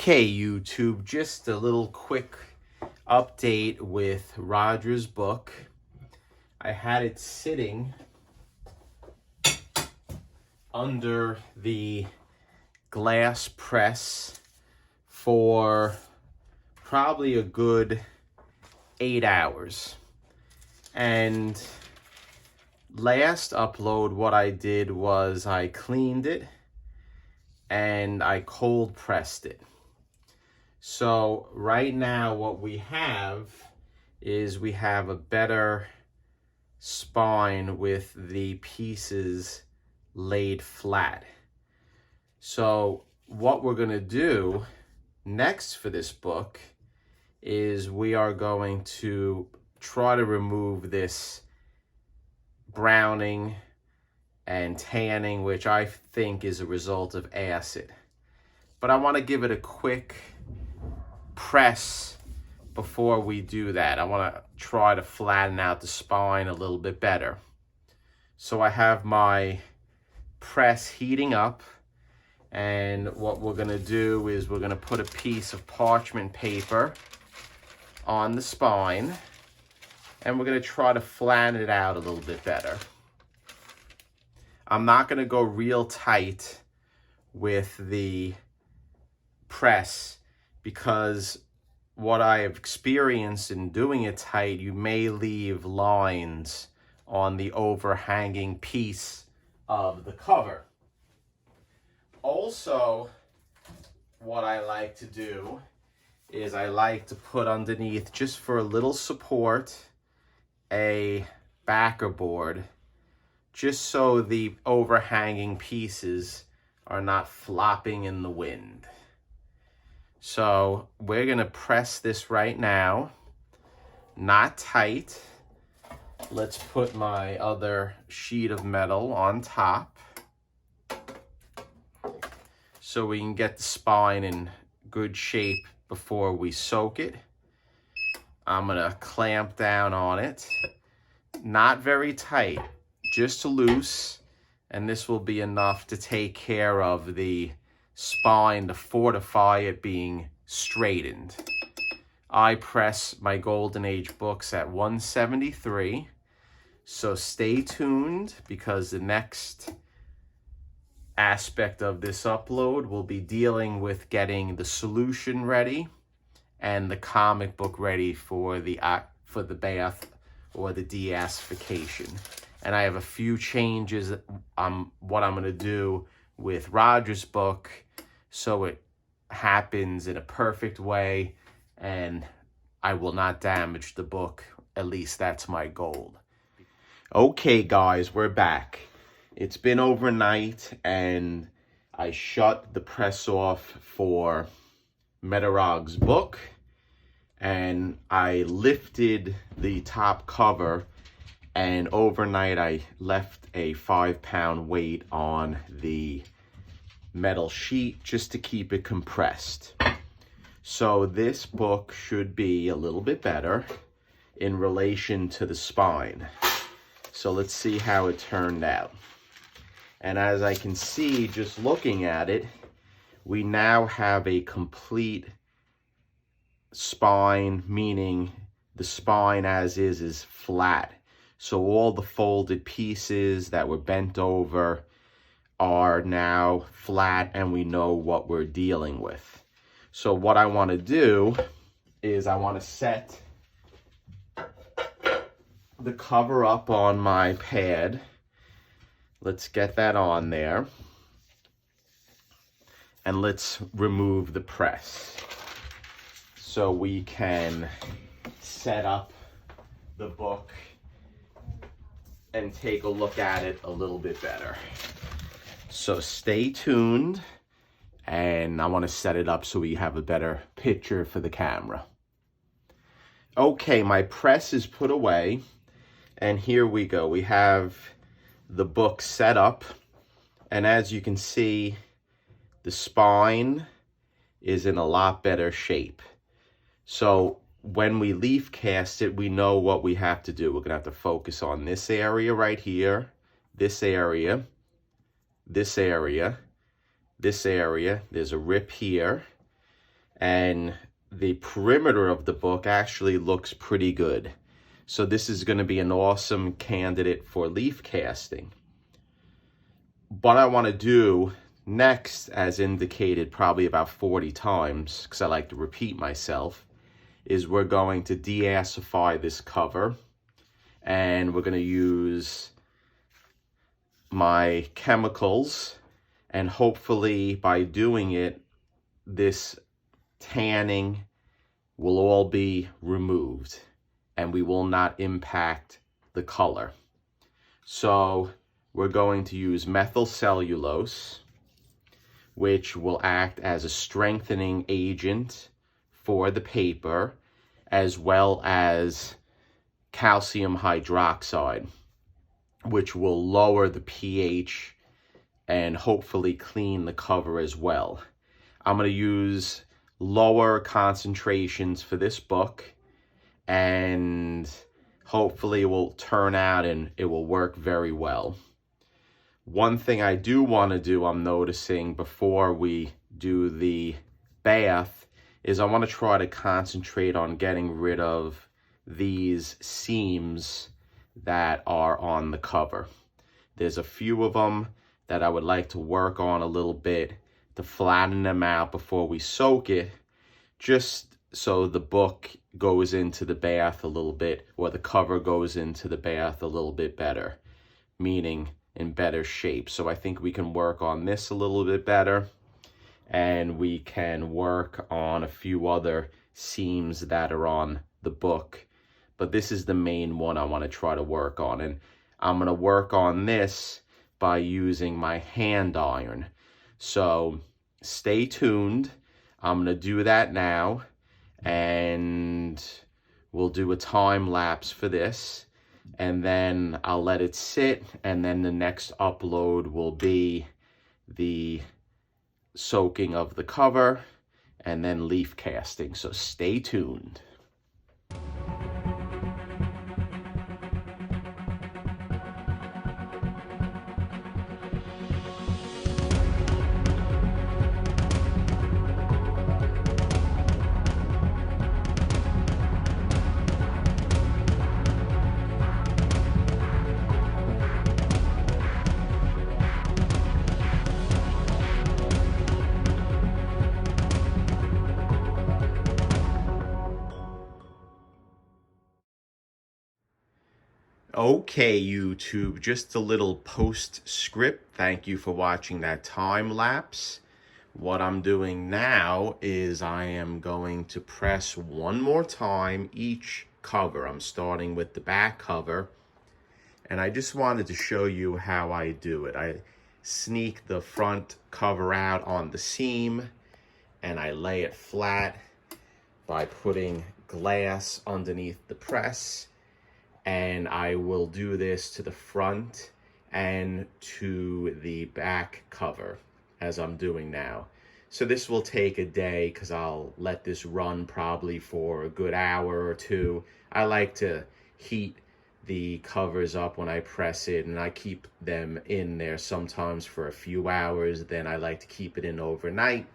Okay, YouTube, just a little quick update with Roger's book. I had it sitting under the glass press for probably a good 8 hours. And last upload, what I did was I cleaned it and I cold pressed it. So right now what we have is we have a better spine with the pieces laid flat. So what we're going to do next for this book is we are going to try to remove this browning and tanning, which I think is a result of acid. But I want to give it a quick press before we do that. I want to try to flatten out the spine a little bit better. So I have my press heating up, and what we're going to do is we're going to put a piece of parchment paper on the spine, and we're going to try to flatten it out a little bit better. I'm not going to go real tight with the press because what I have experienced in doing it tight, you may leave lines on the overhanging piece of the cover. Also, what I like to do is I like to put underneath, just for a little support, a backer board, just so the overhanging pieces are not flopping in the wind. So we're gonna press this right now, not tight. Let's put my other sheet of metal on top so we can get the spine in good shape before we soak it. I'm gonna clamp down on it, not very tight, just loose, and this will be enough to take care of the spine to fortify it being straightened. I press my Golden Age books at 173, so stay tuned because the next aspect of this upload will be dealing with getting the solution ready and the comic book ready for the bath or the deacidification. And I have a few changes what I'm going to do with Roger's book so it happens in a perfect way and I will not damage the book. At least that's my goal. Okay guys, we're back. It's been overnight and I shut the press off for Metarog's book and I lifted the top cover, and overnight I left a 5-pound weight on the metal sheet just to keep it compressed. So this book should be a little bit better in relation to the spine. So let's see how it turned out. And as I can see, just looking at it, we now have a complete spine, meaning the spine as is flat. So all the folded pieces that were bent over are now flat and we know what we're dealing with. So what I want to do is I want to set the cover up on my pad. Let's get that on there. And let's remove the press so we can set up the book and take a look at it a little bit better. So stay tuned, and I want to set it up so we have a better picture for the camera. Okay, my press is put away, and here we go. We have the book set up, and as you can see, the spine is in a lot better shape. So when we leaf cast it, we know what we have to do. We're gonna have to focus on this area right here, this area, this area, this area. There's a rip here. and the perimeter of the book actually looks pretty good. So this is going to be an awesome candidate for leaf casting. What I want to do next, as indicated probably about 40 times, because I like to repeat myself, is we're going to deacify this cover, and we're going to use my chemicals, and hopefully by doing it, this tanning will all be removed and we will not impact the color. So we're going to use methyl cellulose, which will act as a strengthening agent for the paper, as well as calcium hydroxide, which will lower the pH and hopefully clean the cover as well. I'm going to use lower concentrations for this book, and hopefully it will turn out and it will work very well. One thing I do want to do, I'm noticing before we do the bath, is I want to try to concentrate on getting rid of these seams that are on the cover. There's a few of them that I would like to work on a little bit to flatten them out before we soak it, just so the book goes into the bath a little bit, or the cover goes into the bath a little bit better, meaning in better shape. So I think we can work on this a little bit better, and we can work on a few other seams that are on the book. But this is the main one I want to try to work on, and I'm going to work on this by using my hand iron. So stay tuned. I'm going to do that now, and we'll do a time lapse for this, and then I'll let it sit, and then the next upload will be the soaking of the cover and then leaf casting. So stay tuned. Okay, YouTube, just a little postscript. Thank you for watching that time lapse. What I'm doing now is I am going to press one more time each cover. I'm starting with the back cover, and I just wanted to show you how I do it. I sneak the front cover out on the seam, and I lay it flat by putting glass underneath the press. And I will do this to the front and to the back cover, as I'm doing now. So this will take a day, because I'll let this run probably for a good hour or two. I like to heat the covers up when I press it, and I keep them in there sometimes for a few hours. Then I like to keep it in overnight.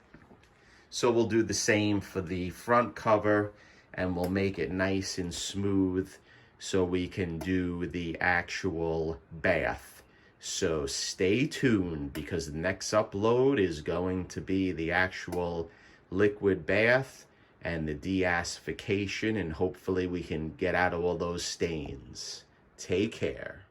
So we'll do the same for the front cover, and we'll make it nice and smooth so we can do the actual bath. So stay tuned, because the next upload is going to be the actual liquid bath and the deacidification, and hopefully we can get out of all those stains. Take care.